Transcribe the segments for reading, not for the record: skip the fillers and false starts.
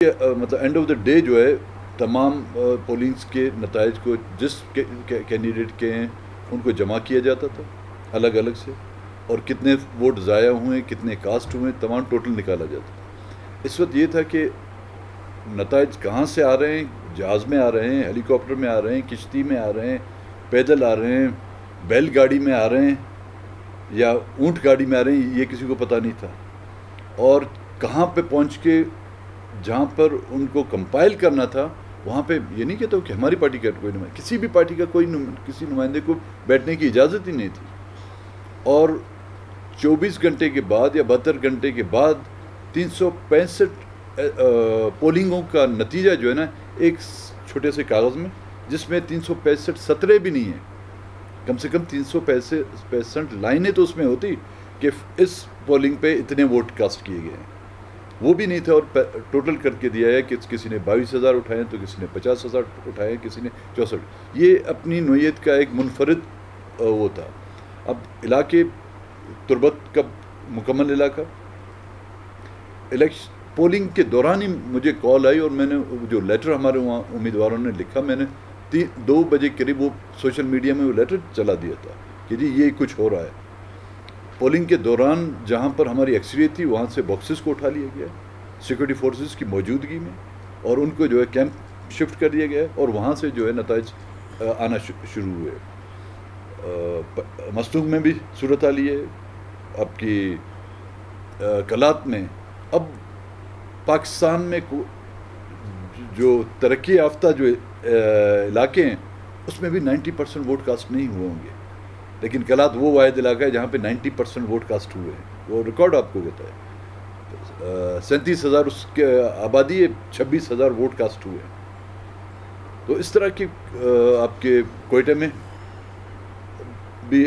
کہ مطلب and of the day جو ہے تمام پولنگس کے نتائج کو جس کینڈیڈیٹ کے ہیں ان کو جمع کیا جاتا تھا الگ الگ سے، اور کتنے ووٹ ضائع ہوئے، کتنے کاسٹ ہوئے، تمام ٹوٹل نکالا جاتا تھا۔ اس وقت یہ تھا کہ نتائج کہاں سے آ رہے ہیں، جہاز میں آ رہے ہیں، ہیلی کاپٹر میں آ رہے ہیں، کشتی میں آ رہے ہیں، پیدل آ رہے ہیں، بیل گاڑی میں آ رہے ہیں یا اونٹ گاڑی میں آ رہے ہیں، یہ کسی کو پتہ نہیں تھا۔ اور کہاں پہ پہنچ کے جہاں پر ان کو کمپائل کرنا تھا وہاں پہ یہ نہیں کہتا کہ ہماری پارٹی کا کوئی نمائندہ، کسی بھی پارٹی کا کوئی کسی نمائندے کو بیٹھنے کی اجازت ہی نہیں تھی۔ اور 24 گھنٹے کے بعد یا 72 گھنٹے کے بعد 365 پولنگوں کا نتیجہ جو ہے نا ایک چھوٹے سے کاغذ میں، جس میں 365 سطریں بھی نہیں ہیں، کم سے کم 365 لائنیں تو اس میں ہوتی کہ اس پولنگ پہ اتنے ووٹ کاسٹ کیے گئے ہیں، وہ بھی نہیں تھا۔ اور ٹوٹل کر کے دیا ہے کہ کسی نے 22,000 اٹھائے تو کسی نے 50,000 اٹھائے، کسی نے 64۔ یہ اپنی نوعیت کا ایک منفرد وہ تھا۔ اب علاقے تربت کا مکمل علاقہ، پولنگ کے دوران ہی مجھے کال آئی اور میں نے جو لیٹر ہمارے وہاں امیدواروں نے لکھا، میں نے 2 بجے قریب وہ سوشل میڈیا میں وہ لیٹر چلا دیا تھا کہ جی یہ کچھ ہو رہا ہے۔ پولنگ کے دوران جہاں پر ہماری اکثریت تھی وہاں سے باکسز کو اٹھا لیا گیا سیکورٹی فورسز کی موجودگی میں، اور ان کو جو ہے کیمپ شفٹ کر دیا گیا، اور وہاں سے جو ہے نتائج آنا شروع ہوئے۔ مستونگ میں بھی صورتحال یہ ہے، آپ کی کلات میں۔ اب پاکستان میں جو ترقی یافتہ جو علاقے ہیں اس میں بھی 90% ووٹ کاسٹ نہیں ہوئے ہوں گے، لیکن کلات وہ واحد علاقہ ہے جہاں پہ 90% ووٹ کاسٹ ہوئے ہیں۔ وہ ریکارڈ آپ کو کہتا ہے 37,000 اس کے آبادی ہے، 26,000 ووٹ کاسٹ ہوئے ہیں۔ تو اس طرح کی آپ کے کوئٹہ میں بھی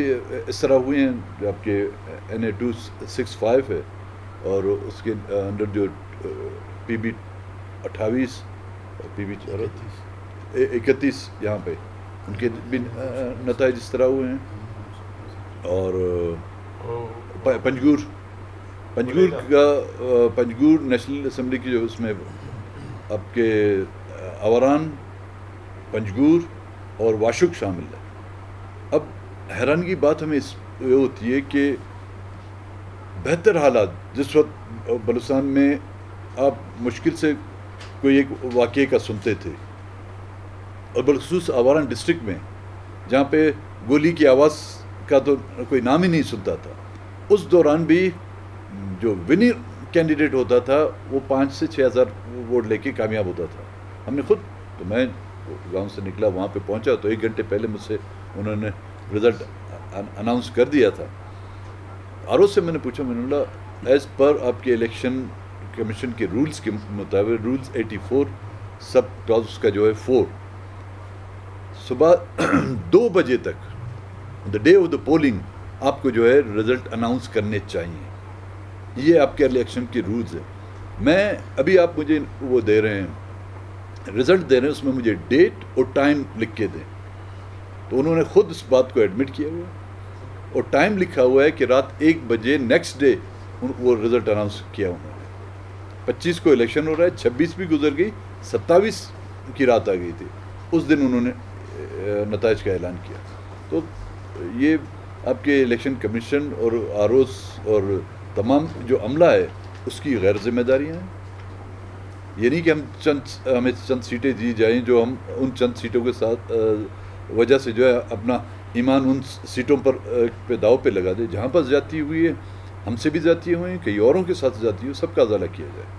اس طرح ہوئے ہیں، جو آپ کے NA 265 ہے اور اس کے اندر جو PB 28 اور PB 31 یہاں پہ ان کے بھی نتائج اس طرح ہوئے ہیں۔ اور پنجگور نیشنل اسمبلی کی جو اس میں آپ کے اوران، پنجگور اور واشک شامل ہے۔ اب حیرانگی بات ہمیں یہ ہوتی ہے کہ بہتر حالات جس وقت بلوچستان میں آپ مشکل سے کوئی ایک واقعے کا سنتے تھے، اور بالخصوص آواران ڈسٹرکٹ میں جہاں پہ گولی کی آواز کا تو کوئی نام ہی نہیں سنتا تھا، اس دوران بھی جو ونر کینڈیڈیٹ ہوتا تھا وہ 5 سے 6,000 ووٹ لے کے کامیاب ہوتا تھا۔ ہم نے خود، تو میں گاؤں سے نکلا وہاں پہ پہنچا تو 1 گھنٹے پہلے مجھ سے انہوں نے رزلٹ اناؤنس کر دیا تھا۔ آروز سے میں نے پوچھا، میں نے بولا ایز پر آپ کے الیکشن کمیشن کے رولز کے مطابق، رولز 84 سب کلاس کا جو ہے 4، صبح 2 بجے تک the day of the polling آپ کو جو ہے رزلٹ اناؤنس کرنے چاہیے۔ یہ آپ کے الیکشن کے رولز ہیں۔ میں ابھی آپ مجھے وہ دے رہے ہیں، رزلٹ دے رہے ہیں، اس میں مجھے ڈیٹ اور ٹائم لکھ کے دیں۔ تو انہوں نے خود اس بات کو ایڈمٹ کیا ہوا ہے، اور ٹائم لکھا ہوا ہے کہ رات 1 بجے نیکسٹ ڈے وہ رزلٹ اناؤنس کیا ہوا ہے۔ 25 کو الیکشن ہو رہا ہے، 26 بھی گزر گئی، 27 کی رات آ گئی تھی، اس دن انہوں نے نتائج کا اعلان کیا۔ تو یہ آپ کے الیکشن کمیشن اور آروز اور تمام جو عملہ ہے اس کی غیر ذمہ داریاں ہیں۔ یہ نہیں کہ ہمیں چند سیٹیں دی جائیں جو ہم ان چند سیٹوں کے ساتھ وجہ سے جو ہے اپنا ایمان ان سیٹوں پر پہ داؤ پہ لگا دے۔ جہاں پر زیادتی ہوئی ہے، ہم سے بھی زیادتی ہوئی ہیں، کئی اوروں کے ساتھ زیادتی ہوئی، سب کا ازالہ کیا جائے۔